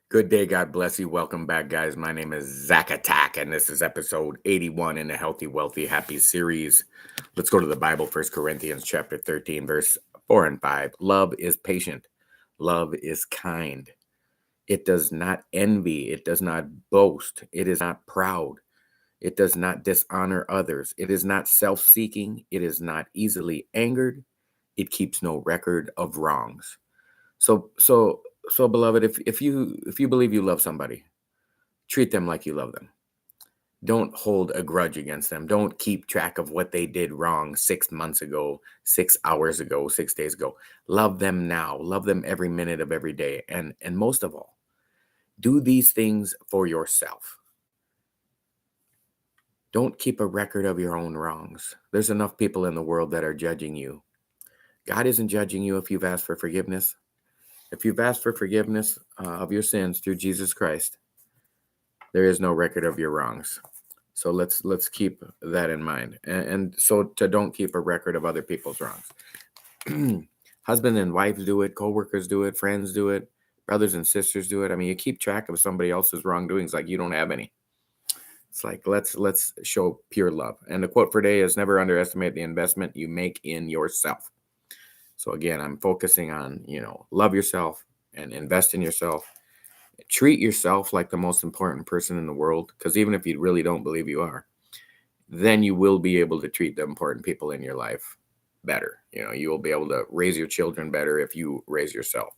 Good day. God bless you. Welcome back, guys. My name is Zach Attack, and this is episode 81 in the Healthy, Wealthy, Happy series. Let's go to the Bible, 1 Corinthians chapter 13, verse 4 and 5. Love is patient. Love is kind. It does not envy. It does not boast. It is not proud. It does not dishonor others. It is not self-seeking. It is not easily angered. It keeps no record of wrongs. So, so, so, beloved, if you believe you love somebody, treat them like you love them. Don't hold a grudge against them. Don't keep track of what they did wrong 6 months ago, 6 hours ago, 6 days ago. Love them now. Love them every minute of every day. And most of all, do these things for yourself. Don't keep a record of your own wrongs. There's enough people in the world that are judging you. God isn't judging you if you've asked for forgiveness. If you've asked for forgiveness of your sins through Jesus Christ, there is no record of your wrongs. So let's keep that in mind. And so to don't keep a record of other people's wrongs. Husband and wife do it, coworkers do it, friends do it, brothers and sisters do it. I mean, you keep track of somebody else's wrongdoings like you don't have any. It's like let's show pure love. And the quote for today is never underestimate the investment you make in yourself. So again, I'm focusing on, love yourself and invest in yourself. Treat yourself like the most important person in the world, because even if you really don't believe you are, then you will be able to treat the important people in your life better. You will be able to raise your children better if you raise yourself.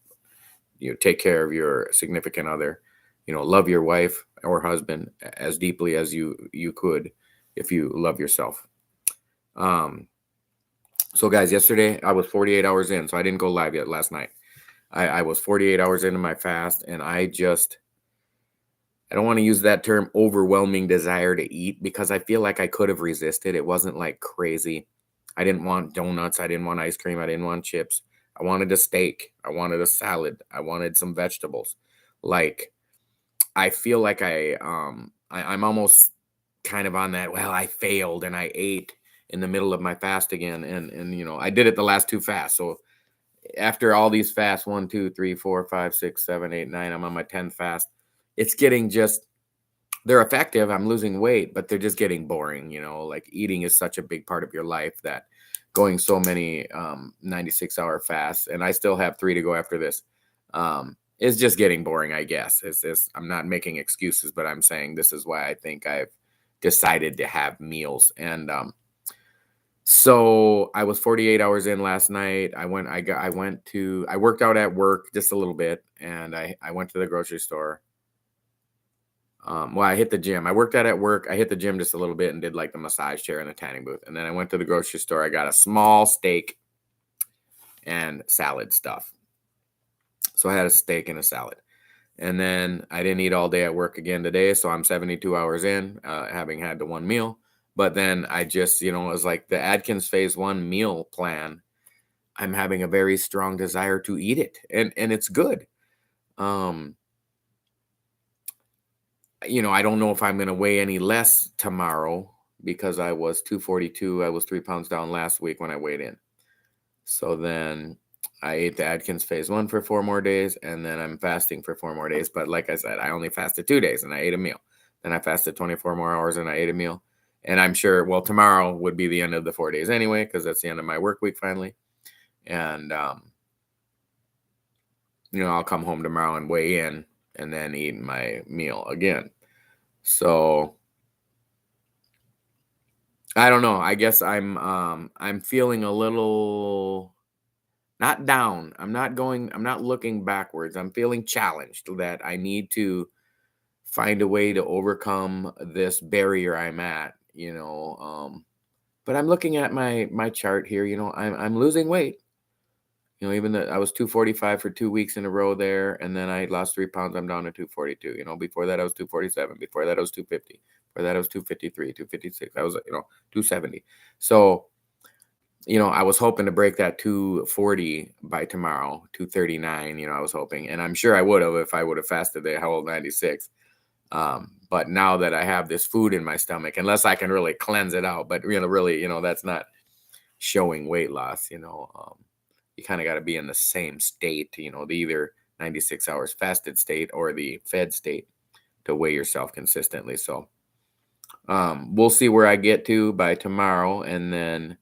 Take care of your significant other. Love your wife or husband as deeply as you could if you love yourself. So guys, yesterday I was 48 hours in, so I didn't go live yet last night. I was 48 hours into my fast, and I don't want to use that term overwhelming desire to eat, because I feel like I could have resisted. It wasn't like crazy. I didn't want donuts. I didn't want ice cream. I didn't want chips. I wanted a steak. I wanted a salad. I wanted some vegetables. Like, I feel like I'm almost kind of on that, well, I failed and I ate in the middle of my fast again. And I did it the last two fasts. So after all these fasts, 1, 2, 3, 4, 5, 6, 7, 8, 9, I'm on my 10th fast. It's getting they're effective. I'm losing weight, but they're just getting boring. Like, eating is such a big part of your life that going so many 96-hour fasts, and I still have 3 to go after this, is just getting boring, I guess. I'm not making excuses, but I'm saying this is why I think I've decided to have meals. And so I was 48 hours in last night. I worked out at work just a little bit, and I went to the grocery store. I hit the gym. I worked out at work. I hit the gym just a little bit and did like the massage chair and the tanning booth. And then I went to the grocery store. I got a small steak and salad stuff. So I had a steak and a salad. And then I didn't eat all day at work again today. So I'm 72 hours in, having had the one meal. But then I just, it was like the Atkins phase 1 meal plan. I'm having a very strong desire to eat it. And it's good. I don't know if I'm going to weigh any less tomorrow, because I was 242. I was 3 pounds down last week when I weighed in. So then I ate the Atkins phase 1 for 4 more days, and then I'm fasting for 4 more days. But like I said, I only fasted 2 days and I ate a meal. Then I fasted 24 more hours and I ate a meal. And I'm sure, tomorrow would be the end of the 4 days anyway, because that's the end of my work week finally. And, I'll come home tomorrow and weigh in and then eat my meal again. So I don't know. I guess I'm feeling a little not down. I'm not looking backwards. I'm feeling challenged that I need to find a way to overcome this barrier I'm at, but I'm looking at my chart here, I'm losing weight. Even though I was 245 for 2 weeks in a row there, and then I lost 3 pounds, I'm down to 242. Before that I was 247. Before that I was 250. Before that I was 253, 256. I was, 270. So, I was hoping to break that 240 by tomorrow, 239. I was hoping, and I'm sure I would have if I would have fasted the whole 96. But now that I have this food in my stomach, unless I can really cleanse it out, but really, that's not showing weight loss. You kind of got to be in the same state, to either 96 hours fasted state or the fed state to weigh yourself consistently. So we'll see where I get to by tomorrow, and then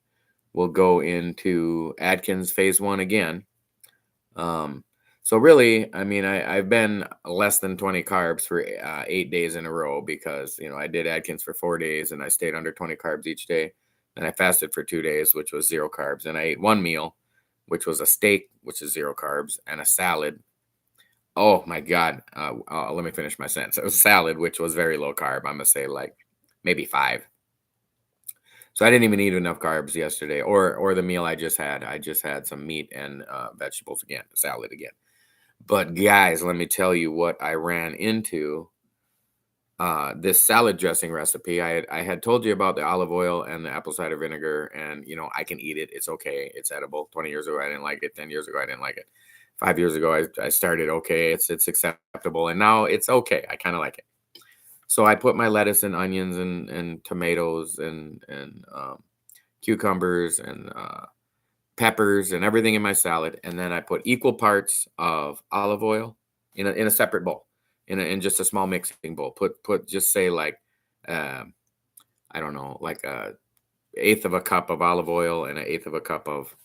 we'll go into Atkins phase 1 again. So really, I mean, I've been less than 20 carbs for 8 days in a row because, I did Atkins for 4 days and I stayed under 20 carbs each day. And I fasted for 2 days, which was 0 carbs. And I ate one meal, which was a steak, which is 0 carbs, and a salad. Oh my God. Let me finish my sentence. It was salad, which was very low carb. I'm going to say like maybe 5. So I didn't even eat enough carbs yesterday, or the meal I just had. I just had some meat and vegetables again, salad again. But guys, let me tell you what I ran into. This salad dressing recipe. I had told you about the olive oil and the apple cider vinegar, and I can eat it. It's okay. It's edible. 20 years ago, I didn't like it. 10 years ago, I didn't like it. 5 years ago, I started okay. It's acceptable, and now it's okay. I kind of like it. So I put my lettuce and onions and tomatoes and cucumbers and peppers and everything in my salad, and then I put equal parts of olive oil in a separate bowl, in just a small mixing bowl. Put just say like I don't know, like a eighth of a cup of olive oil and an eighth of a cup of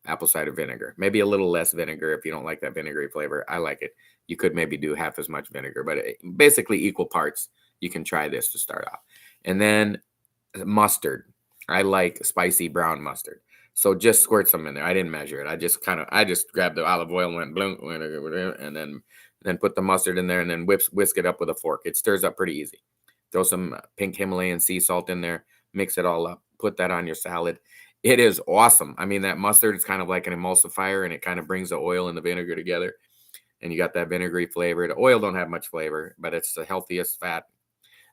apple cider vinegar. Maybe a little less vinegar if you don't like that vinegary flavor. I like it. You could maybe do half as much vinegar, but basically equal parts. You can try this to start off, and then mustard. I like spicy brown mustard. So just squirt some in there. I didn't measure it. I just grabbed the olive oil and went blunk, and then put the mustard in there and then whisk it up with a fork. It stirs up pretty easy. Throw some pink Himalayan sea salt in there, mix it all up, put that on your salad. It is awesome. I mean, that mustard is kind of like an emulsifier, and it kind of brings the oil and the vinegar together. And you got that vinegary flavor. The oil don't have much flavor, but it's the healthiest fat.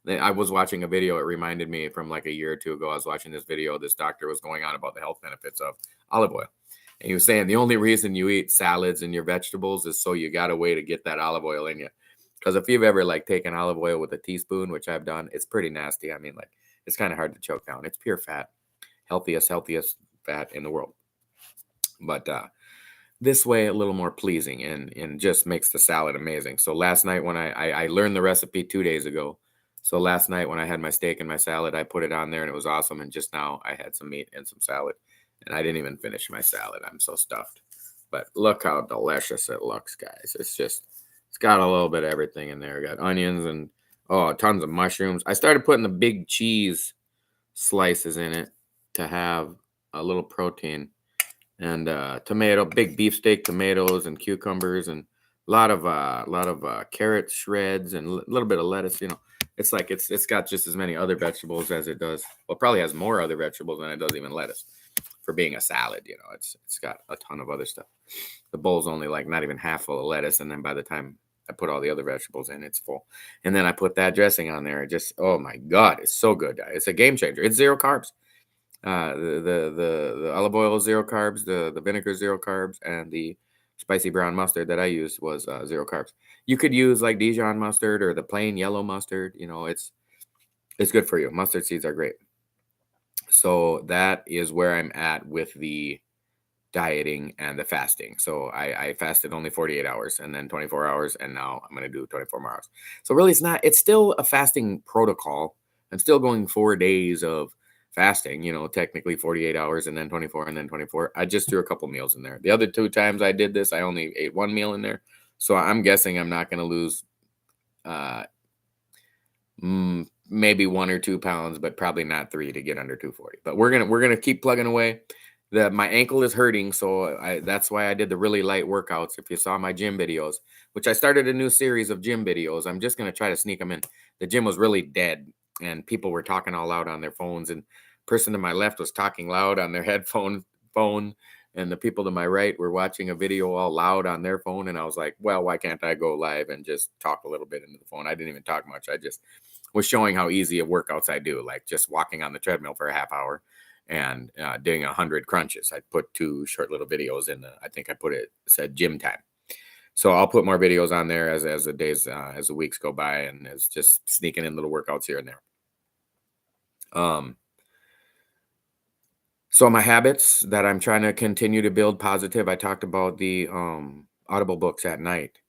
I was watching a video. It reminded me from like a year or two ago. I was watching this video. This doctor was going on about the health benefits of olive oil. And he was saying the only reason you eat salads and your vegetables is so you got a way to get that olive oil in you. Because if you've ever like taken olive oil with a teaspoon, which I've done, it's pretty nasty. I mean, like it's kind of hard to choke down. It's pure fat, healthiest fat in the world. But this way a little more pleasing and just makes the salad amazing. So last night when I learned the recipe 2 days ago. So last night when I had my steak and my salad, I put it on there and it was awesome. And just now I had some meat and some salad, and I didn't even finish my salad. I'm so stuffed. But look how delicious it looks, guys. It's got a little bit of everything in there. Got onions and tons of mushrooms. I started putting the big cheese slices in it to have a little protein, and big beefsteak tomatoes and cucumbers, and a lot of carrot shreds and a little bit of lettuce. It's like it's got just as many other vegetables as it does. Well, probably has more other vegetables than it does even lettuce for being a salad. It's got a ton of other stuff. The bowl's only like not even half full of lettuce, and then by the time I put all the other vegetables in, it's full. And then I put that dressing on there. It just, oh my God, it's so good. It's a game changer. It's 0 carbs. The olive oil is 0 carbs, the vinegar is 0 carbs, and the spicy brown mustard that I used was 0 carbs. You could use like Dijon mustard or the plain yellow mustard. It's good for you. Mustard seeds are great. So that is where I'm at with the dieting and the fasting. So I fasted only 48 hours and then 24 hours, and now I'm going to do 24 more hours. So really it's still a fasting protocol. I'm still going 4 days of fasting, technically 48 hours and then 24 and then 24. I just threw a couple meals in there. The other 2 times I did this, I only ate 1 meal in there. So I'm guessing I'm not going to lose maybe 1 or 2 pounds, but probably not 3 to get under 240. But we're gonna keep plugging away. My ankle is hurting, so that's why I did the really light workouts. If you saw my gym videos, which I started a new series of gym videos, I'm just gonna try to sneak them in. The gym was really dead, and people were talking all loud on their phones, and person to my left was talking loud on their phone, and the people to my right were watching a video all loud on their phone. And I was like, well, why can't I go live and just talk a little bit into the phone? I didn't even talk much. I just was showing how easy of workouts I do, like just walking on the treadmill for a half hour and doing 100 crunches. I put 2 short little videos in I think I said gym time. So I'll put more videos on there as the days, as the weeks go by, and as just sneaking in little workouts here and there. So my habits that I'm trying to continue to build positive. I talked about the Audible books at night.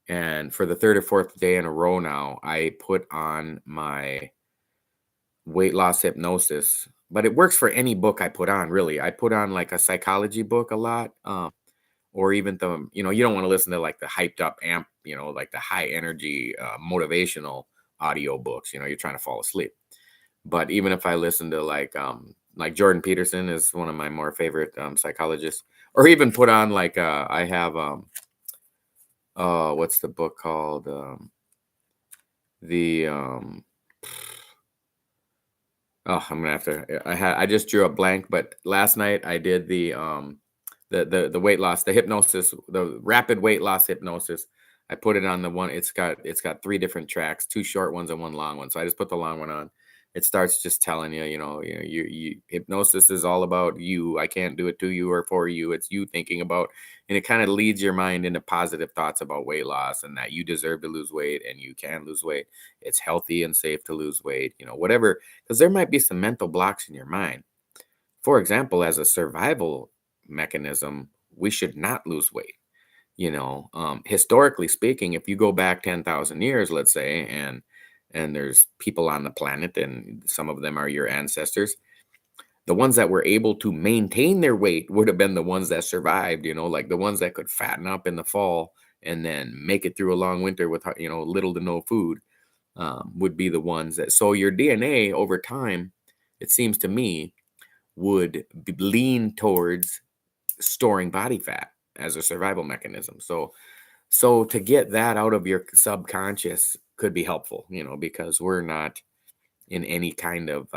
And for the third or fourth day in a row now, I put on my weight loss hypnosis. But it works for any book I put on, really. I put on like a psychology book a lot. Or even you don't want to listen to like the hyped up like the high energy motivational audio books. You're trying to fall asleep. But even if I listen to like Jordan Peterson is one of my more favorite psychologists, or even put on like I have what's the book called? The I'm gonna have to. I just drew a blank, but last night I did the weight loss, the hypnosis, the rapid weight loss hypnosis. I put it on the one. It's got 3 different tracks, 2 short ones and 1 long one. So I just put the long one on. It starts just telling you hypnosis is all about you. I can't do it to you or for you. It's you thinking about, and it kind of leads your mind into positive thoughts about weight loss and that you deserve to lose weight and you can lose weight. It's healthy and safe to lose weight. Whatever, because there might be some mental blocks in your mind. For example, as a survival mechanism, we should not lose weight. Historically speaking, if you go back 10,000 years, let's say, and there's people on the planet, and some of them are your ancestors, the ones that were able to maintain their weight would have been the ones that survived. Like the ones that could fatten up in the fall and then make it through a long winter with little to no food, would be the ones that. So your DNA over time, it seems to me, would lean towards storing body fat as a survival mechanism. So to get that out of your subconscious could be helpful, because we're not in any kind of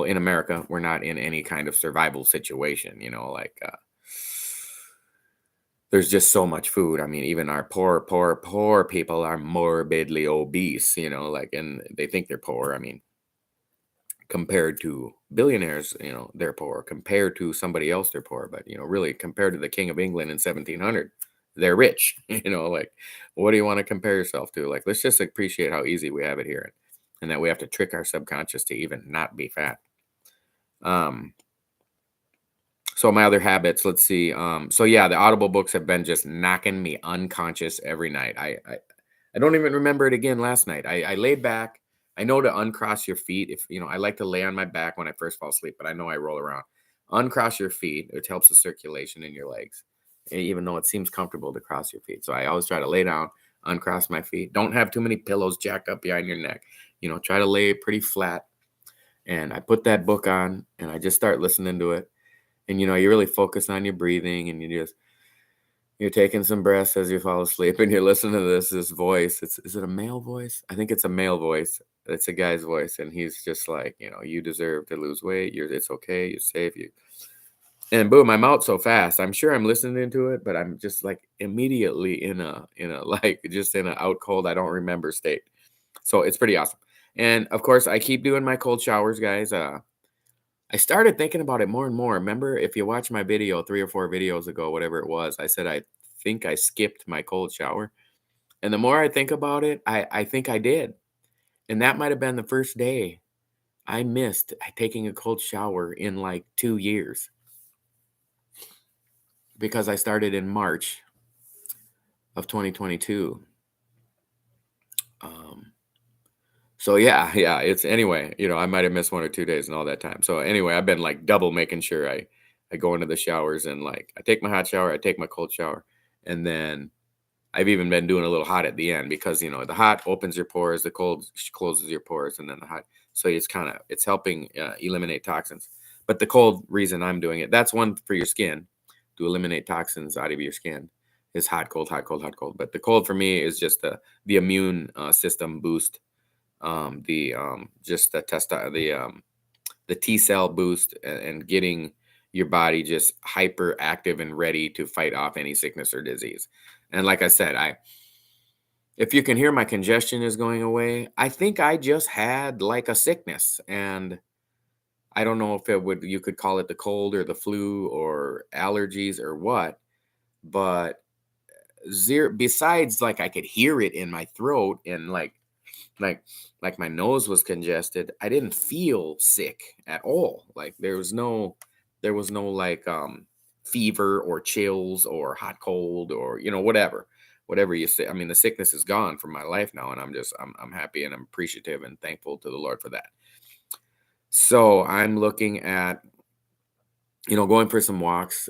in America, we're not in any kind of survival situation. There's just so much food. I mean, even our poor people are morbidly obese. And they think they're poor. I mean, compared to billionaires, they're poor. Compared to somebody else, they're poor. But really, compared to the King of England in 1700, they're rich. Like, what do you want to compare yourself to? Like, let's just appreciate how easy we have it here, and that we have to trick our subconscious to even not be fat. So my other habits, let's see. So yeah, the Audible books have been just knocking me unconscious every night. I don't even remember it again last night. I laid back. I know to uncross your feet. If I like to lay on my back when I first fall asleep, but I know I roll around. Uncross your feet, which helps the circulation in your legs, even though it seems comfortable to cross your feet. So I always try to lay down, uncross my feet. Don't have too many pillows jacked up behind your neck. Try to lay pretty flat. And I put that book on, and I just start listening to it. And you really focus on your breathing, and you're taking some breaths as you fall asleep, and you're listening to this voice. Is it a male voice? I think it's a male voice. It's a guy's voice, and he's just like, you deserve to lose weight. It's okay. You're safe. And boom, I'm out so fast. I'm sure I'm listening to it, but I'm just like immediately in a like just in an out cold, I don't remember state. So it's pretty awesome. And of course, I keep doing my cold showers, guys. I started thinking about it more and more. Remember, if you watch my video 3 or 4 videos ago, whatever it was, I said I think I skipped my cold shower. And the more I think about it, I think I did. And that might have been the first day I missed taking a cold shower in like 2 years, because I started in March of 2022. So yeah, it's anyway, I might have missed 1 or 2 days in all that time. So anyway, I've been like double making sure I go into the showers, and like I take my hot shower, I take my cold shower, and then I've even been doing a little hot at the end, because the hot opens your pores, the cold closes your pores, and then the hot. So it's helping eliminate toxins. But the cold reason I'm doing it, that's one for your skin, to eliminate toxins out of your skin, is hot, cold, hot, cold, hot, cold. But the cold for me is just the immune system boost, just the T cell boost, and getting your body just hyper active and ready to fight off any sickness or disease. And like I said, if you can hear, my congestion is going away. I think I just had like a sickness, and I don't know if you could call it the cold or the flu or allergies or what, but besides, like, I could hear it in my throat, and like my nose was congested. I didn't feel sick at all. Like there was no like fever or chills or hot cold or whatever you say. I mean, the sickness is gone from my life now, and I'm happy and I'm appreciative and thankful to the Lord for that. So I'm looking at going for some walks,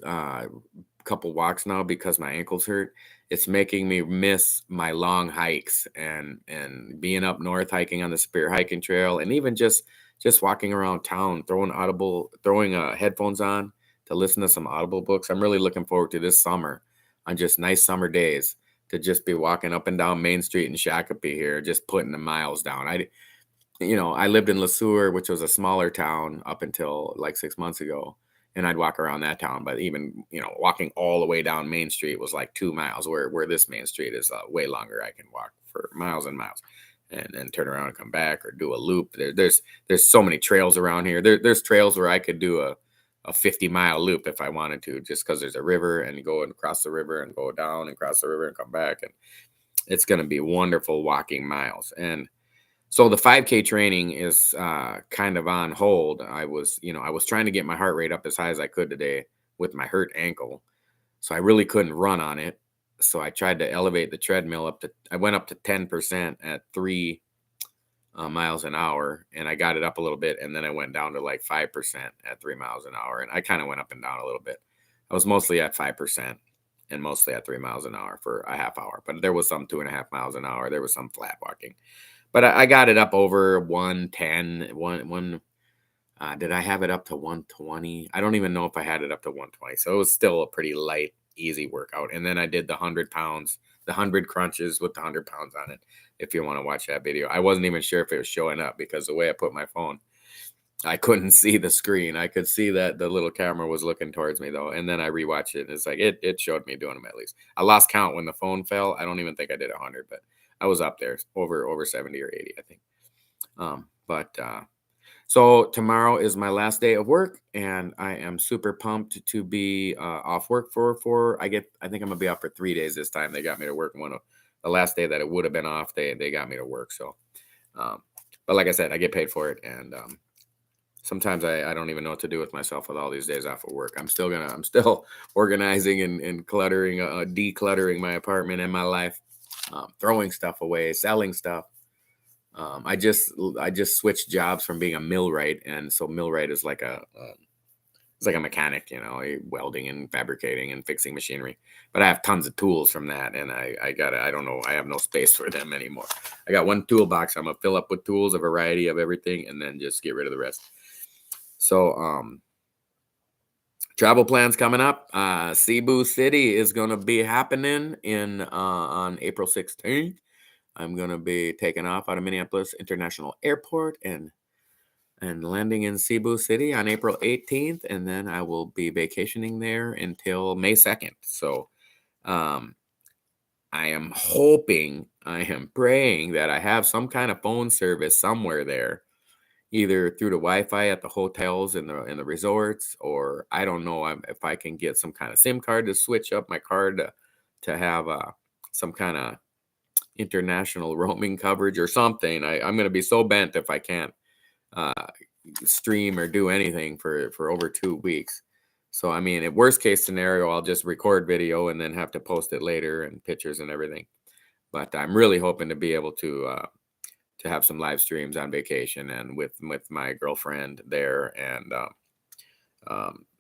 couple walks now because my ankles hurt. It's making me miss my long hikes and being up north hiking on the Superior Hiking Trail, and even just walking around town, throwing headphones on to listen to some Audible books. I'm really looking forward to this summer on just nice summer days to just be walking up and down Main Street in Shakopee here, just putting the miles down. I lived in LeSueur, which was a smaller town up until like 6 months ago. And I'd walk around that town, but even, walking all the way down Main Street was like 2 miles, where this Main Street is way longer. I can walk for miles and miles and then turn around and come back or do a loop. There's so many trails around here. There's trails where I could do a 50-mile loop if I wanted to, just because there's a river and go across the river and go down and cross the river and come back. And it's going to be wonderful walking miles. And so the 5K training is kind of on hold. I was trying to get my heart rate up as high as I could today with my hurt ankle. So I really couldn't run on it. So I tried to elevate the treadmill I went up to 10% at 3 miles an hour, and I got it up a little bit. And then I went down to like 5% at 3 miles an hour. And I kind of went up and down a little bit. I was mostly at 5% and mostly at 3 miles an hour for a half hour, but there was some 2.5 miles an hour. There was some flat walking. But I got it up over 110. Did I have it up to 120? I don't even know if I had it up to 120. So it was still a pretty light, easy workout. And then I did the 100 pounds, the 100 crunches with the 100 pounds on it. If you want to watch that video, I wasn't even sure if it was showing up because the way I put my phone, I couldn't see the screen. I could see that the little camera was looking towards me though. And then I rewatched it and it's like, it showed me doing them at least. I lost count when the phone fell. I don't even think I did 100, but I was up there over 70 or 80, I think. So tomorrow is my last day of work, and I am super pumped to be off work I think I'm gonna be off for 3 days this time. They got me to work the last day that it would have been off. They got me to work. So, but like I said, I get paid for it, and sometimes I don't even know what to do with myself with all these days off of work. I'm still organizing and decluttering my apartment and my life, throwing stuff away, selling stuff. I just switched jobs from being a millwright, and so millwright is like it's like a mechanic, welding and fabricating and fixing machinery. But I have tons of tools from that, and I don't know, I have no space for them anymore. I got one toolbox I'm gonna fill up with tools, a variety of everything, and then just get rid of the rest. So travel plans coming up. Cebu City is gonna be happening on April 16th. I'm going to be taking off out of Minneapolis International Airport and landing in Cebu City on April 18th. And then I will be vacationing there until May 2nd. So I am praying that I have some kind of phone service somewhere there, either through the Wi-Fi at the hotels and the resorts, or I don't know if I can get some kind of SIM card to switch up my card to have some kind of international roaming coverage or something. I'm going to be so bent if I can't stream or do anything for over 2 weeks. So, I mean, at worst case scenario, I'll just record video and then have to post it later and pictures and everything. But I'm really hoping to be able to have some live streams on vacation and with my girlfriend there, and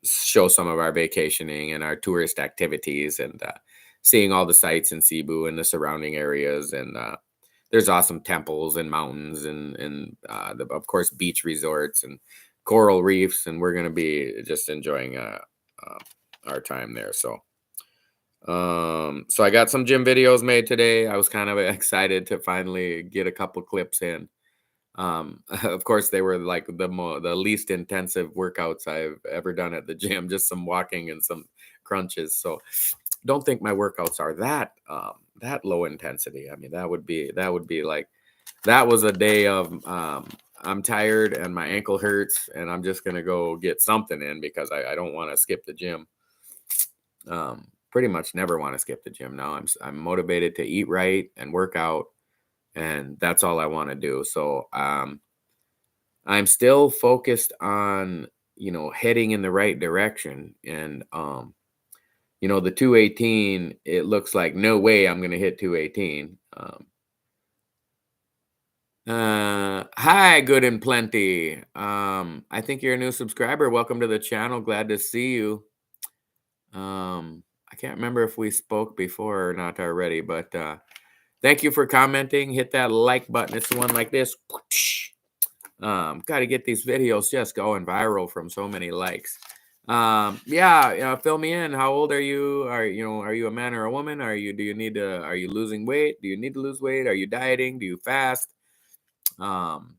show some of our vacationing and our tourist activities, and seeing all the sights in Cebu and the surrounding areas. And there's awesome temples and mountains and of course, beach resorts and coral reefs. And we're going to be just enjoying our time there. So I got some gym videos made today. I was kind of excited to finally get a couple clips in. Of course, they were like the least intensive workouts I've ever done at the gym, just some walking and some crunches. So don't think my workouts are that low intensity. I mean, that would be like, that was a day of I'm tired and my ankle hurts and I'm just gonna go get something in because I don't want to skip the gym. Pretty much never want to skip the gym now. I'm motivated to eat right and work out, and that's all I want to do. So I'm still focused on heading in the right direction, and The 218, it looks like no way I'm going to hit 218. Hi, good and plenty. I think you're a new subscriber. Welcome to the channel. Glad to see you. I can't remember if we spoke before or not already, but thank you for commenting. Hit that like button. It's the one like this. Got to get these videos just going viral from so many likes. Yeah, fill me in. How old are you? Are you a man or a woman? Are you losing weight? Do you need to lose weight? Are you dieting? Do you fast? Um,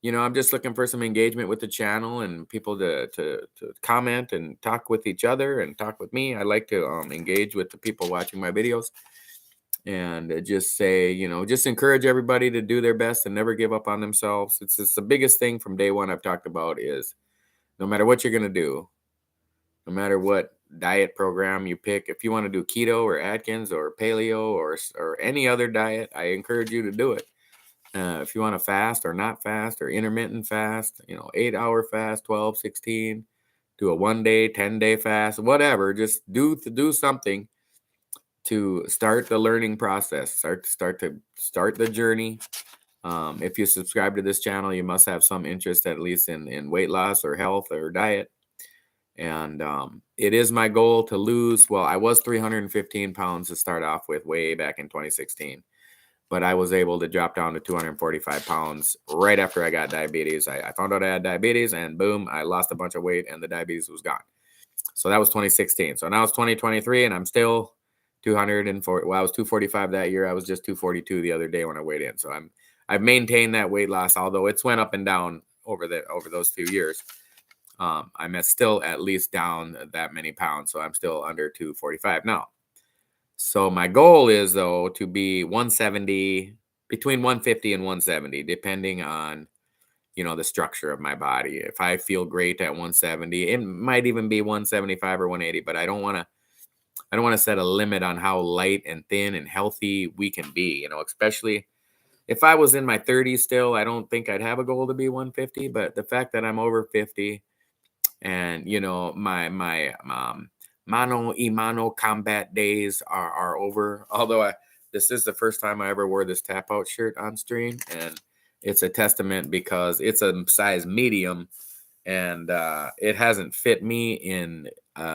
I'm just looking for some engagement with the channel and people to comment and talk with each other and talk with me. I like to engage with the people watching my videos and just say, just encourage everybody to do their best and never give up on themselves. It's the biggest thing from day one I've talked about is no matter what you're going to do, no matter what diet program you pick, if you want to do keto or Atkins or paleo or any other diet, I encourage you to do it. If you want to fast or not fast or intermittent fast, 8-hour fast, 12, 16, do a 1 day, 10-day fast, whatever, just do something to start the learning process, start the journey. If you subscribe to this channel, you must have some interest at least in weight loss or health or diet. And it is my goal to lose. Well, I was 315 pounds to start off with way back in 2016. But I was able to drop down to 245 pounds right after I got diabetes. I found out I had diabetes and boom, I lost a bunch of weight and the diabetes was gone. So that was 2016. So now it's 2023 and I'm still 240. Well, I was 245 that year. I was just 242 the other day when I weighed in. So I've maintained that weight loss, although it's went up and down over those few years. I'm still at least down that many pounds. So I'm still under 245 now. So my goal is, though, to be 170, between 150 and 170, depending on, the structure of my body. If I feel great at 170, it might even be 175 or 180, but I don't want to set a limit on how light and thin and healthy we can be, especially if I was in my 30s still. I don't think I'd have a goal to be 150, but the fact that I'm over 50 and my mano y mano combat days are over. Although this is the first time I ever wore this tap out shirt on stream, and it's a testament because it's a size medium and it hasn't fit me in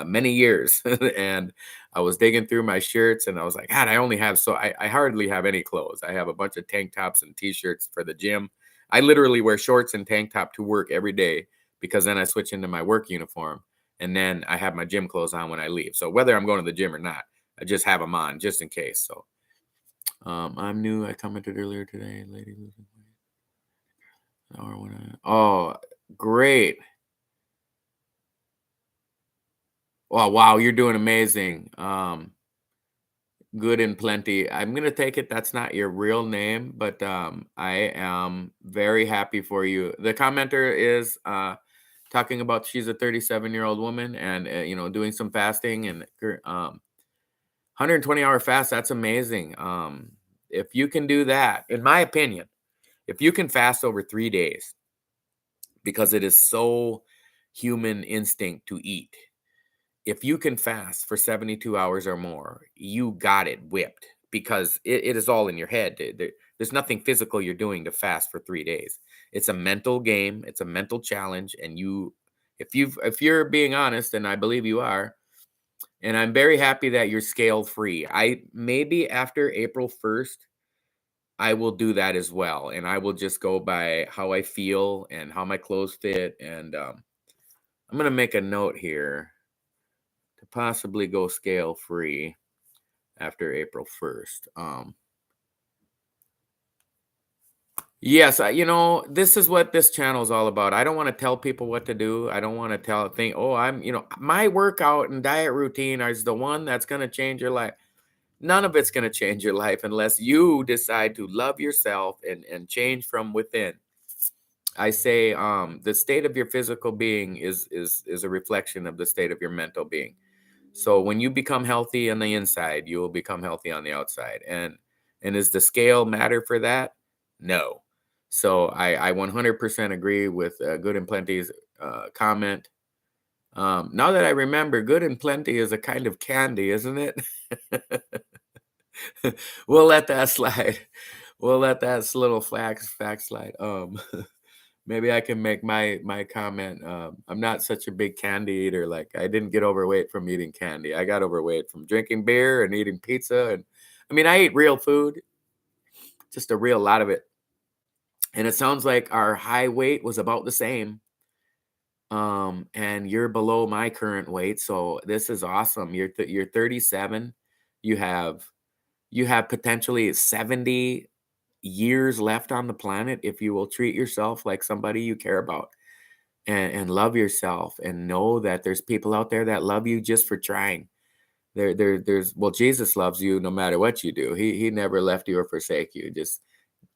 many years. And I was digging through my shirts and I was like, God, I hardly have any clothes. I have a bunch of tank tops and t-shirts for the gym. I literally wear shorts and tank top to work every day because then I switch into my work uniform and then I have my gym clothes on when I leave. So whether I'm going to the gym or not, I just have them on just in case. So I'm new. I commented earlier today, lady. Oh, great. Oh, wow, you're doing amazing. Good and plenty. I'm gonna take it that's not your real name, but I am very happy for you. The commenter is talking about she's a 37-year-old woman and doing some fasting and 120-hour fast. That's amazing. If you can do that, in my opinion, if you can fast over 3 days, because it is so human instinct to eat. If you can fast for 72 hours or more, you got it whipped because it is all in your head. There's nothing physical you're doing to fast for 3 days. It's a mental game. It's a mental challenge. And if you're being honest, and I believe you are, and I'm very happy that you're scale free. Maybe after April 1st, I will do that as well. And I will just go by how I feel and how my clothes fit. And I'm going to make a note here to possibly go scale free after April 1st. Yes, this is what this channel is all about. I don't want to tell people what to do. I don't want to think, oh, my workout and diet routine is the one that's going to change your life. None of it's going to change your life unless you decide to love yourself and change from within. I say the state of your physical being is a reflection of the state of your mental being. So when you become healthy on the inside, you will become healthy on the outside. And does the scale matter for that? No. So I 100% agree with Good and Plenty's comment. Now that I remember, Good and Plenty is a kind of candy, isn't it? We'll let that slide. We'll let that little fact slide. Maybe I can make my comment. I'm not such a big candy eater. Like, I didn't get overweight from eating candy. I got overweight from drinking beer and eating pizza. And I mean, I ate real food, just a real lot of it. And it sounds like our high weight was about the same. And you're below my current weight, so this is awesome. You're 37. You have potentially 70 years left on the planet if you will treat yourself like somebody you care about, and love yourself, and know that there's people out there that love you just for trying. There's well, Jesus loves you no matter what you do. He never left you or forsake you. Just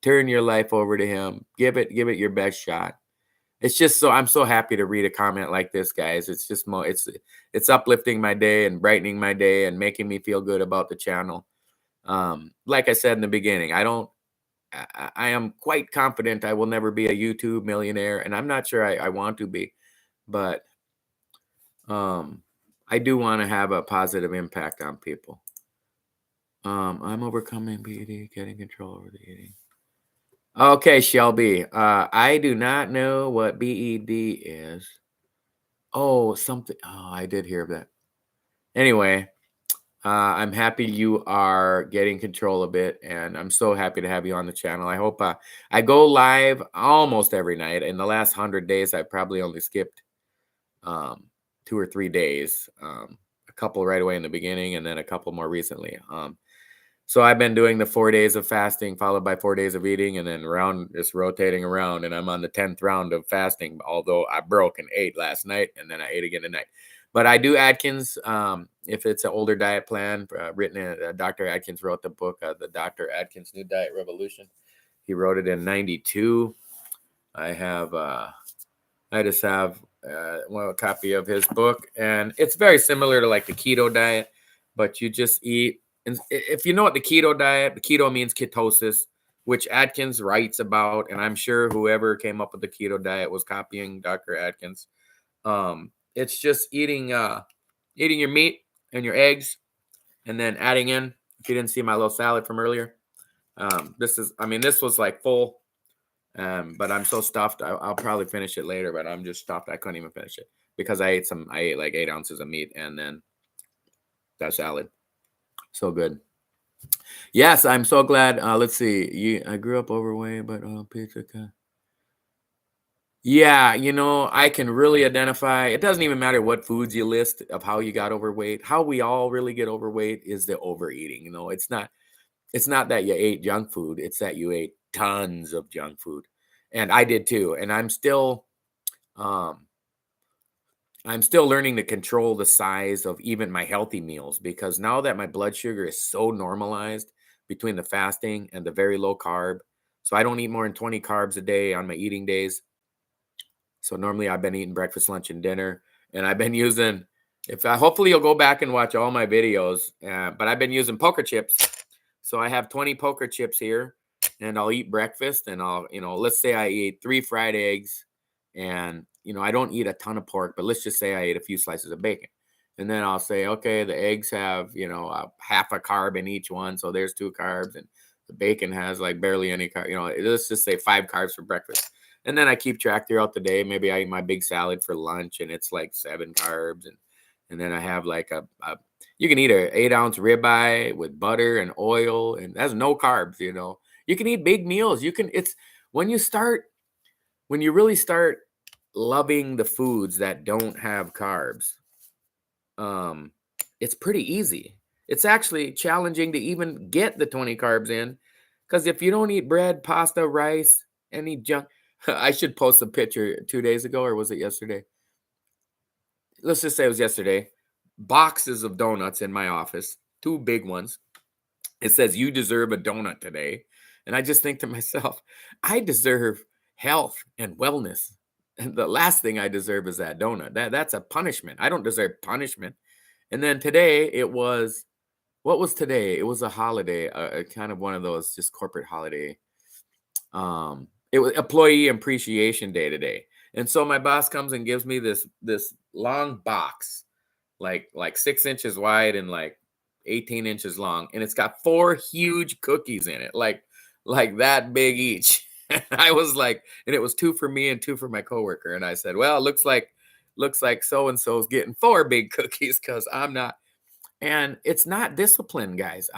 turn your life over to him. Give it your best shot. It's just so I'm so happy to read a comment like this, guys. It's just it's uplifting my day and brightening my day and making me feel good about the channel. Like I said in the beginning, I am quite confident I will never be a YouTube millionaire, and I'm not sure I want to be, but I do want to have a positive impact on people. I'm overcoming BED, getting control over the eating. Okay, Shelby. I do not know what BED is. Oh, something. Oh, I did hear of that. Anyway, I'm happy you are getting control of it, and I'm so happy to have you on the channel. I hope I go live almost every night. In the last 100 days, I probably only skipped 2 or 3 days, a couple right away in the beginning, and then a couple more recently. So I've been doing the 4 days of fasting followed by 4 days of eating, and then just rotating around. And I'm on the 10th round of fasting, although I broke and ate last night, and then I ate again tonight. But I do Atkins. If it's an older diet plan, Dr. Atkins wrote the book, the Dr. Atkins New Diet Revolution. He wrote it in 92. I just have a copy of his book, and it's very similar to like the keto diet, but you just eat. And if you know what the keto means ketosis, which Atkins writes about, and I'm sure whoever came up with the keto diet was copying Dr. Atkins. It's just eating your meat and your eggs, and then adding in. If you didn't see my little salad from earlier, this was like full. But I'm so stuffed. I'll probably finish it later, but I'm just stuffed. I couldn't even finish it because I ate like 8 ounces of meat and then that salad. So good. Yes, I'm so glad. Let's see. I grew up overweight, but pizza. Yeah, I can really identify. It doesn't even matter what foods you list of how you got overweight. How we all really get overweight is the overeating. It's not that you ate junk food. It's that you ate tons of junk food. And I did too. And I'm still learning to control the size of even my healthy meals, because now that my blood sugar is so normalized between the fasting and the very low carb, so I don't eat more than 20 carbs a day on my eating days. So normally I've been eating breakfast, lunch, and dinner, and I've been using, hopefully you'll go back and watch all my videos, but I've been using poker chips. So I have 20 poker chips here, and I'll eat breakfast, and let's say I eat 3 fried eggs, and, I don't eat a ton of pork, but let's just say I ate a few slices of bacon. And then I'll say, okay, the eggs have, half a carb in each one. So there's 2 carbs, and the bacon has like barely any carb, let's just say 5 carbs for breakfast. And then I keep track throughout the day. Maybe I eat my big salad for lunch, and it's like 7 carbs. And then I have like you can eat a 8-ounce ribeye with butter and oil, and that's no carbs. You can eat big meals. It's when you really start loving the foods that don't have carbs, it's pretty easy. It's actually challenging to even get the 20 carbs in, because if you don't eat bread, pasta, rice, any junk, I should post a picture 2 days ago, or was it yesterday? Let's just say it was yesterday. Boxes of donuts in my office, 2 big ones. It says, "You deserve a donut today." And I just think to myself, I deserve health and wellness. And the last thing I deserve is that donut. That's a punishment. I don't deserve punishment. And then today what was today? It was a holiday, kind of one of those just corporate holiday. It was Employee Appreciation Day today. And so my boss comes and gives me this long box, like 6 inches wide and like 18 inches long, and it's got 4 huge cookies in it, like that big each. And I was like, and it was 2 for me and 2 for my coworker. And I said, well, it looks like so and so's getting 4 big cookies because I'm not. And it's not discipline, guys.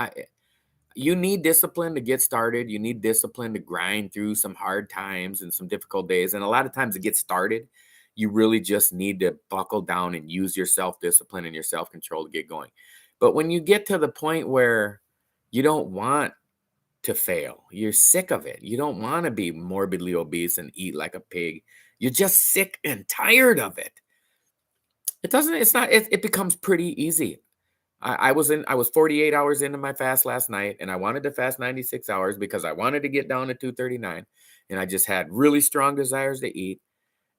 You need discipline to get started. You need discipline to grind through some hard times and some difficult days. And a lot of times to get started, you really just need to buckle down and use your self-discipline and your self-control to get going. But when you get to the point where you don't want to fail, you're sick of it. You don't want to be morbidly obese and eat like a pig. You're just sick and tired of it. It becomes pretty easy. I was 48 hours into my fast last night, and I wanted to fast 96 hours because I wanted to get down to 239, and I just had really strong desires to eat.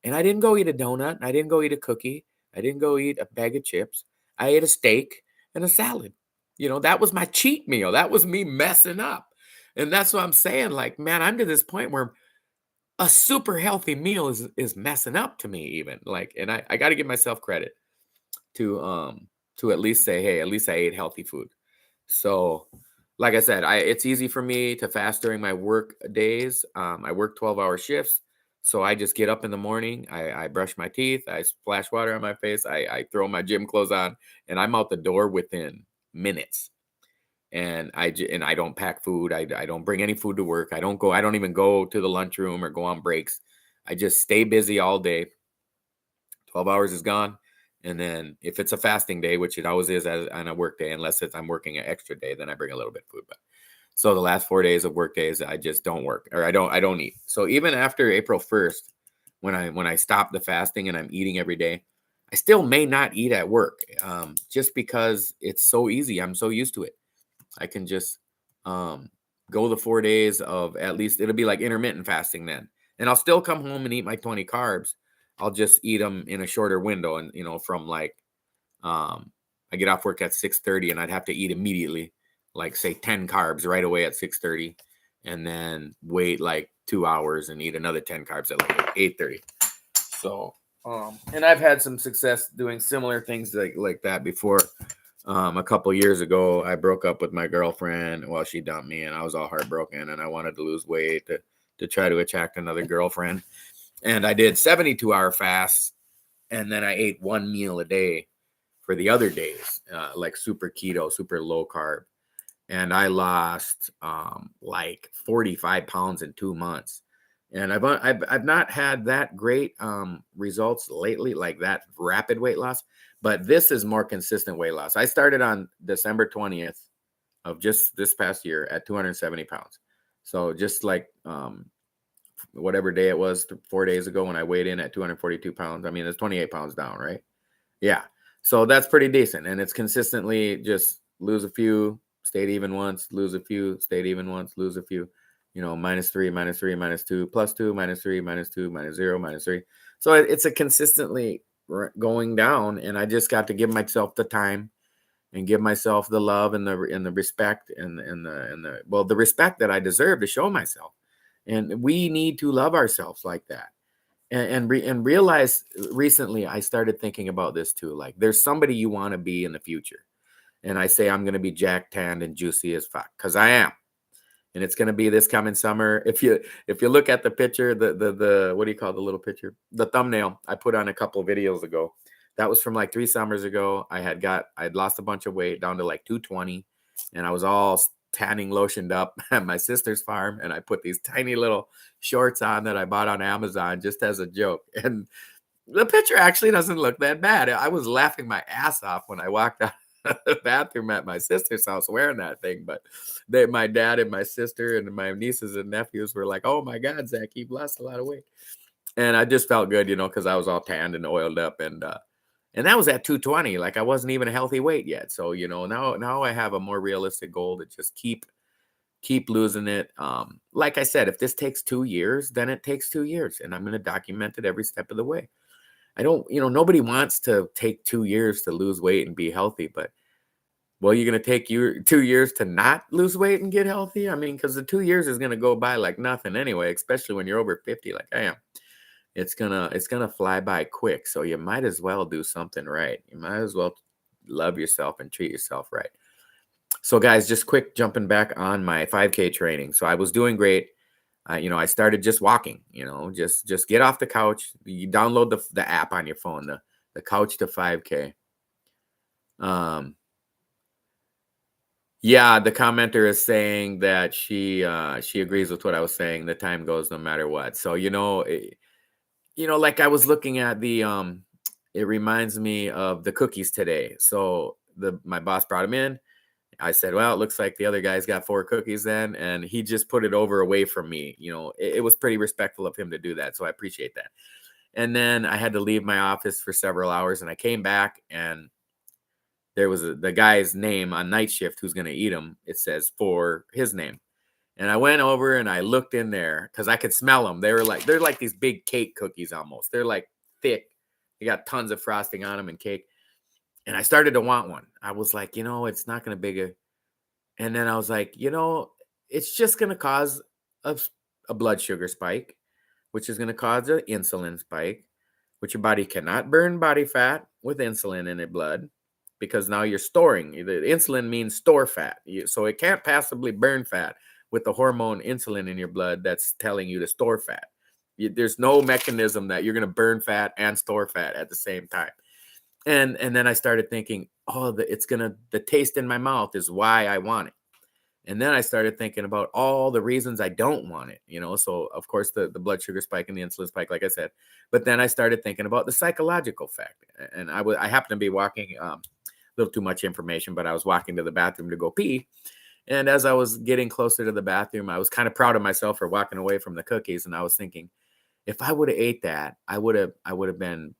And I didn't go eat a donut. I didn't go eat a cookie. I didn't go eat a bag of chips. I ate a steak and a salad. That was my cheat meal. That was me messing up. And that's what I'm saying. Like, man, I'm to this point where a super healthy meal is messing up to me even. Like, and I got to give myself credit to at least say, hey, at least I ate healthy food. So, like I said, it's easy for me to fast during my work days. I work 12-hour shifts. So I just get up in the morning, I brush my teeth, I splash water on my face, I throw my gym clothes on, and I'm out the door within minutes. And I don't pack food. I don't bring any food to work. I don't even go to the lunchroom or go on breaks. I just stay busy all day. 12 hours is gone. And then if it's a fasting day, which it always is on a work day, unless I'm working an extra day, then I bring a little bit of food back. So the last 4 days of work days, I just don't work, or I don't eat. So even after April 1st, when I stop the fasting and I'm eating every day, I still may not eat at work, just because it's so easy. I'm so used to it. I can just go the 4 days of, at least it'll be like intermittent fasting then. And I'll still come home and eat my 20 carbs. I'll just eat them in a shorter window. And, from like, I get off work at 6:30 and I'd have to eat immediately, like say 10 carbs right away at 6:30, and then wait like 2 hours and eat another 10 carbs at like 8:30. So, and I've had some success doing similar things like that before. A couple years ago, I broke up with my girlfriend. Well, she dumped me, and I was all heartbroken, and I wanted to lose weight to try to attract another girlfriend. And I did 72-hour fasts, and then I ate one meal a day for the other days, like super keto, super low carb. And I lost like 45 pounds in 2 months. And I've not had that great results lately, like that rapid weight loss. But this is more consistent weight loss. I started on December 20th of just this past year at 270 pounds. So just like whatever day it was 4 days ago when I weighed in at 242 pounds. I mean, it's 28 pounds down, right? Yeah. So that's pretty decent. And it's consistently just lose a few, stayed even once, lose a few, stayed even once, lose a few, -3, -3, -2, +2, -3, -2, -0, -3. So it's a consistently going down. And I just got to give myself the time and give myself the love and the respect and the respect that I deserve to show myself. And we need to love ourselves like that. And realize recently I started thinking about this too. Like, there's somebody you want to be in the future. And I say I'm going to be jack tanned and juicy as fuck, because I am. And it's going to be this coming summer. If you look at the picture, the what do you call the little picture? The thumbnail I put on a couple of videos ago. That was from like 3 summers ago. I'd lost a bunch of weight down to like 220, and I was all tanning lotioned up at my sister's farm, and I put these tiny little shorts on that I bought on Amazon just as a joke. And the picture actually doesn't look that bad. I was laughing my ass off when I walked out of the bathroom at my sister's house wearing that thing. But my dad and my sister and my nieces and nephews were like, "Oh my God, Zach, you've lost a lot of weight." And I just felt good, because I was all tanned and oiled up, and that was at 220. Like, I wasn't even a healthy weight yet. So, now I have a more realistic goal to just keep losing it. Like I said, if this takes 2 years, then it takes 2 years, and I'm going to document it every step of the way. I don't, nobody wants to take 2 years to lose weight and be healthy, but well, you're going to take 2 years to not lose weight and get healthy. I mean, because the 2 years is going to go by like nothing anyway, especially when you're over 50, like I am. it's gonna fly by quick. So you might as well do something right. You might as well love yourself and treat yourself right. So guys, just quick jumping back on my 5K training. So I was doing great. I started just walking. Just get off the couch. You download the app on your phone, the Couch to 5K. Yeah, the commenter is saying that she agrees with what I was saying. The time goes no matter what. So like I was looking at it reminds me of the cookies today. So my boss brought them in. I said, well, it looks like the other guy's got 4 cookies then, and he just put it over away from me. It was pretty respectful of him to do that, so I appreciate that. And then I had to leave my office for several hours, and I came back, and there was the guy's name on night shift who's going to eat them. It says for his name. And I went over and I looked in there because I could smell them. They're like these big cake cookies almost. They're like thick. They got tons of frosting on them and cake. And I started to want one. I was like, it's not going to be a. And then I was like, it's just going to cause a blood sugar spike, which is going to cause an insulin spike, which your body cannot burn body fat with insulin in its blood because now you're storing. The insulin means store fat. So it can't possibly burn fat with the hormone insulin in your blood that's telling you to store fat. There's no mechanism that you're going to burn fat and store fat at the same time. And then I started thinking, the taste in my mouth is why I want it. And then I started thinking about all the reasons I don't want it, So of course the blood sugar spike and the insulin spike, like I said. But then I started thinking about the psychological fact. And I happened to be walking, a little too much information, but I was walking to the bathroom to go pee. And as I was getting closer to the bathroom, I was kind of proud of myself for walking away from the cookies. And I was thinking, if I would have ate that, I would have been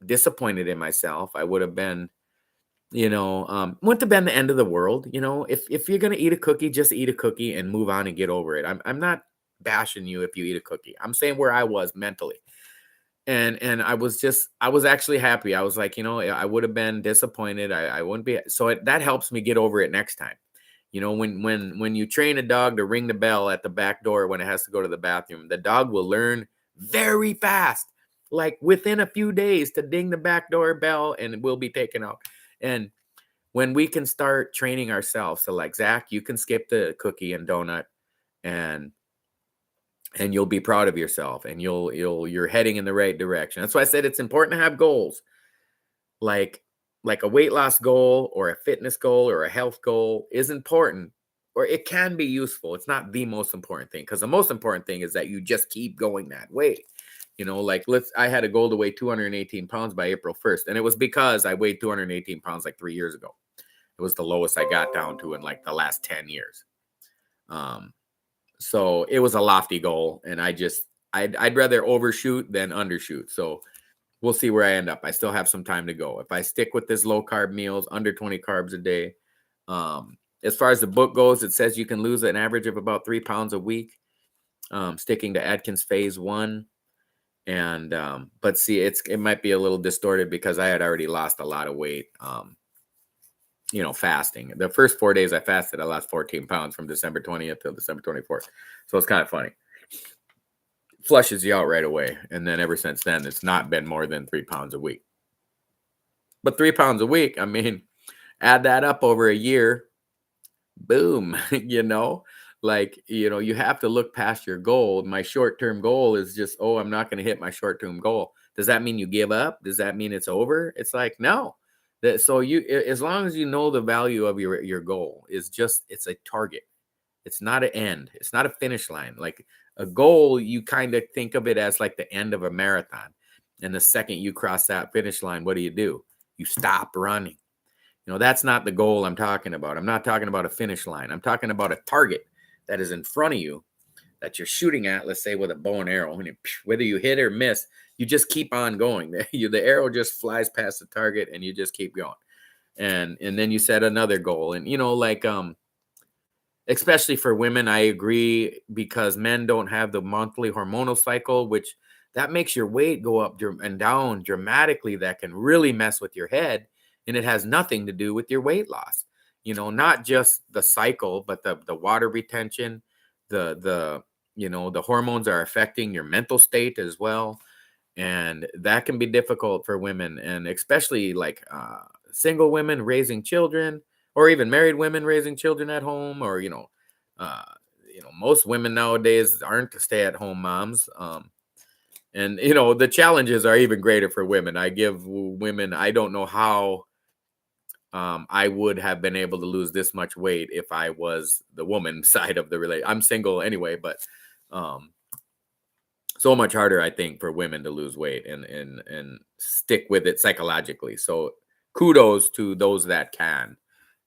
disappointed in myself. I would have been, wouldn't have been the end of the world. If you're gonna eat a cookie, just eat a cookie and move on and get over it. I'm not bashing you if you eat a cookie. I'm saying where I was mentally. And I was actually happy. I was like, I would have been disappointed. I wouldn't be. So that helps me get over it next time. When you train a dog to ring the bell at the back door when it has to go to the bathroom, the dog will learn very fast, like within a few days, to ding the back door bell and it will be taken out. And when we can start training ourselves, so like Zach, you can skip the cookie and donut and you'll be proud of yourself and you're heading in the right direction. That's why I said it's important to have goals. Like a weight loss goal or a fitness goal or a health goal is important, or it can be useful. It's not the most important thing, because the most important thing is that you just keep going that way. I had a goal to weigh 218 pounds by April 1st. And it was because I weighed 218 pounds like 3 years ago. It was the lowest I got down to in like the last 10 years. So it was a lofty goal, and I'd rather overshoot than undershoot. So we'll see where I end up. I still have some time to go. If I stick with this low carb meals, under 20 carbs a day. As far as the book goes, it says you can lose an average of about 3 pounds a week, sticking to Atkins phase 1. And but see, it might be a little distorted because I had already lost a lot of weight, fasting. The first 4 days I fasted, I lost 14 pounds from December 20th till December 24th. So it's kind of funny. Flushes you out right away. And then ever since then, it's not been more than 3 pounds a week. But 3 pounds a week, I mean, add that up over a year, boom, you have to look past your goal. My short-term goal is just, I'm not going to hit my short-term goal. Does that mean you give up? Does that mean it's over? It's like, no. So as long as you know the value of your goal is it's a target. It's not an end. It's not a finish line. Like a goal, you kind of think of it as like the end of a marathon. And the second you cross that finish line, what do? You stop running. That's not the goal I'm talking about. I'm not talking about a finish line. I'm talking about a target that is in front of you that you're shooting at, let's say with a bow and arrow. And whether you hit or miss, you just keep on going. The arrow just flies past the target and you just keep going. And then you set another goal. And, especially for women, I agree, because men don't have the monthly hormonal cycle, which that makes your weight go up and down dramatically. That can really mess with your head. And it has nothing to do with your weight loss. Not just the cycle, but the water retention, the hormones are affecting your mental state as well. And that can be difficult for women, and especially like single women raising children, or even married women raising children at home, or uh, most women nowadays aren't stay-at-home moms. And the challenges are even greater for women. I give women, I don't know how I would have been able to lose this much weight if I was the woman side of the relation. I'm single anyway, but um, so much harder, I think, for women to lose weight and stick with it psychologically. So kudos to those that can.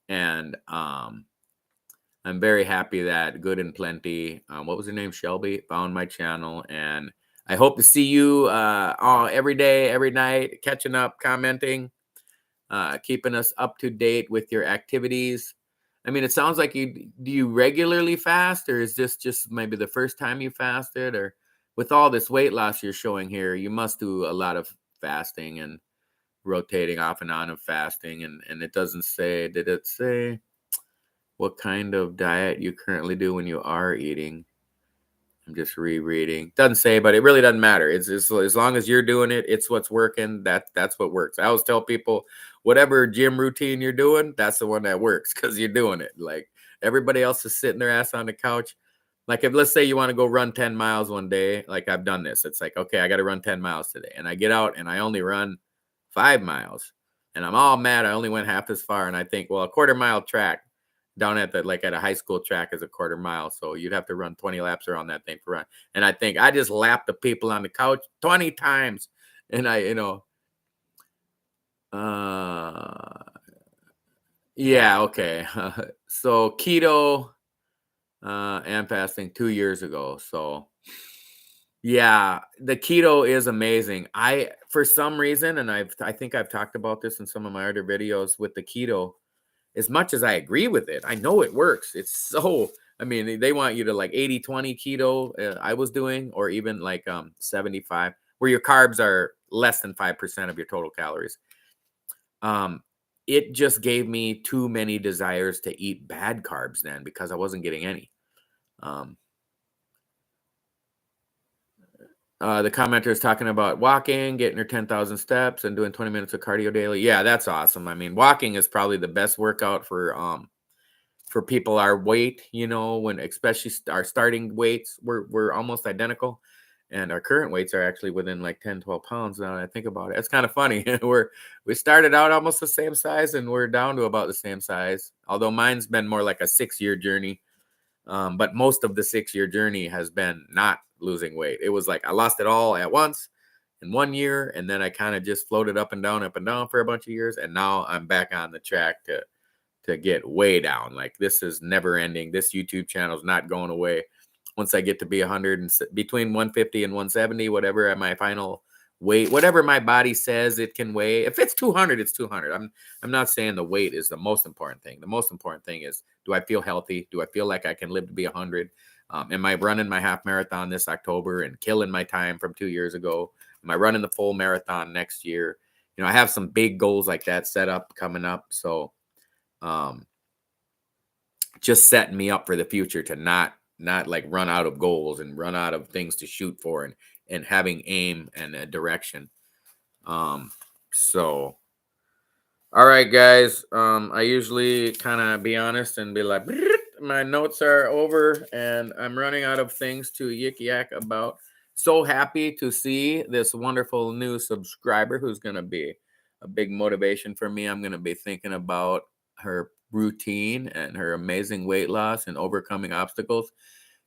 And I'm very happy that Good and Plenty, what was her name, Shelby, found my channel. And I hope to see you every day, every night, catching up, commenting, keeping us up to date with your activities. I mean, it sounds like do you regularly fast, or is this just maybe the first time you fasted? Or with all this weight loss you're showing here, you must do a lot of fasting and rotating off and on of fasting. And it doesn't say, did it say what kind of diet you currently do when you are eating? I'm just rereading. Doesn't say, but it really doesn't matter. It's just, as long as you're doing it, it's what's working. That's what works. I always tell people, whatever gym routine you're doing, that's the one that works because you're doing it. Like everybody else is sitting their ass on the couch. Like if let's say you want to go run 10 miles one day, like I've done this. It's like, okay, I got to run 10 miles today. And I get out and I only run 5 miles. And I'm all mad. I only went half as far. And I think, well, a quarter mile track down at at a high school track is a quarter mile. So you'd have to run 20 laps around that thing for run. And I think I just lapped the people on the couch 20 times. And yeah, okay. So keto and fasting 2 years ago. So yeah, the keto is amazing. For some reason, and I think I've talked about this in some of my other videos with the keto. As much as I agree with it, I know it works. It's so, I mean, they want you to like 80-20 keto, I was doing, or even like 75, where your carbs are less than 5% of your total calories. It just gave me too many desires to eat bad carbs then because I wasn't getting any. The commenter is talking about walking, getting your 10,000 steps and doing 20 minutes of cardio daily. Yeah, that's awesome. I mean, walking is probably the best workout for people our weight, when especially our starting weights, we're almost identical. And our current weights are actually within like 10, 12 pounds now that I think about it. It's kind of funny. We started out almost the same size and we're down to about the same size. Although mine's been more like a 6-year journey. But most of the 6-year journey has been not losing weight. It was like I lost it all at once in 1 year. And then I kind of just floated up and down for a bunch of years. And now I'm back on the track to get way down. Like this is never ending. This YouTube channel is not going away. Once I get to be 100 and between 150 and 170, whatever my final weight, whatever my body says it can weigh. If it's 200, it's 200. I'm not saying the weight is the most important thing. The most important thing is, do I feel healthy? Do I feel like I can live to be 100? Am I running my half marathon this October and killing my time from 2 years ago? Am I running the full marathon next year? I have some big goals like that set up coming up. So just setting me up for the future to not like run out of goals and run out of things to shoot for, and having aim and a direction. So all right, guys, I usually kind of be honest and be like, my notes are over and I'm running out of things to yik yak about. So happy to see this wonderful new subscriber who's going to be a big motivation for me. I'm going to be thinking about her routine and her amazing weight loss and overcoming obstacles.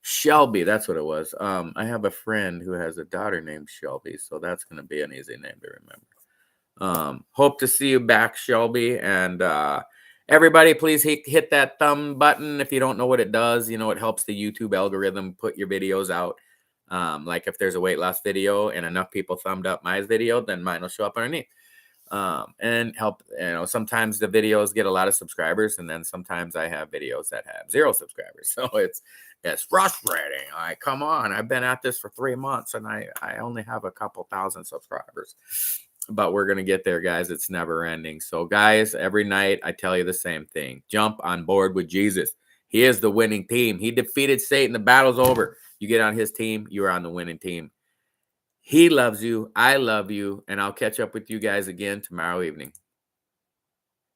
Shelby, that's what it was. I have a friend who has a daughter named Shelby, so that's going to be an easy name to remember. Hope to see you back, Shelby. And everybody, please hit that thumb button if you don't know what it does. It helps the YouTube algorithm put your videos out. Like if there's a weight loss video and enough people thumbed up my video, then mine will show up underneath. And help, sometimes the videos get a lot of subscribers, and then sometimes I have videos that have 0 subscribers. So it's frustrating. Come on, I've been at this for 3 months and I only have a couple thousand subscribers. But we're going to get there, guys. It's never ending. So, guys, every night I tell you the same thing. Jump on board with Jesus. He is the winning team. He defeated Satan. The battle's over. You get on his team, you're on the winning team. He loves you. I love you. And I'll catch up with you guys again tomorrow evening.